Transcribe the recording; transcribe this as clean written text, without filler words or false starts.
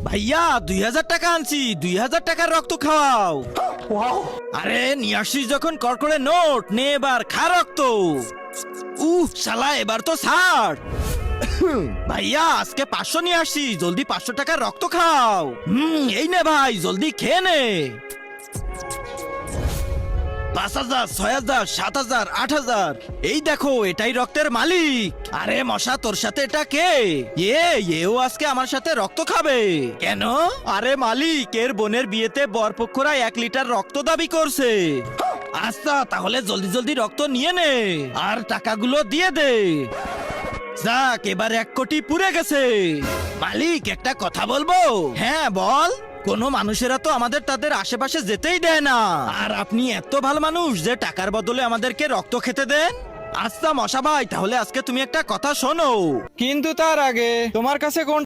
ভাইয়া 2000 টাকা আনছি, 2000 টাকার রক্ত খাওয়াও। আরে নিয়ে আসিস যখন কড়কড়ে নোট নে, এবার খা রক্ত। শালা এবার তো ছাড়। ভাইয়া আজকে 500 নিয়ে আসি, জলদি 500 টাকার রক্ত খাও। এই নে ভাই, জলদি খেয়ে নে। 5000, 6000, 7000, 8000, এই দেখো এটাই রক্তের মালিক। আরে মশা, তোর সাথে এটা কে? এও আজকে আমার সাথে রক্ত খাবে কেন? আরে মালিক, এর বোনের বিয়েতে বরপক্ষরা 1 লিটার রক্ত দাবি করছে। আচ্ছা তাহলে জলদি জলদি রক্ত নিয়ে নে আর টাকাগুলো দিয়ে দে। যাক, এবার 1 কোটি পুড়ে গেছে। মালিক একটা কথা বলবো? হ্যাঁ বল। কোন মানুষেরা তো আমাদের তাদের আশেপাশে যেতেই দেয় না, আর আপনি এত ভালো মানুষ যে টাকার বদলে আমাদেরকে রক্ত খেতে দেন। আচ্ছা মশা ভাই, তাহলে আজকে তুমি একটা কথা শোনো। কিন্তু তার আগে তোমার কাছে কোন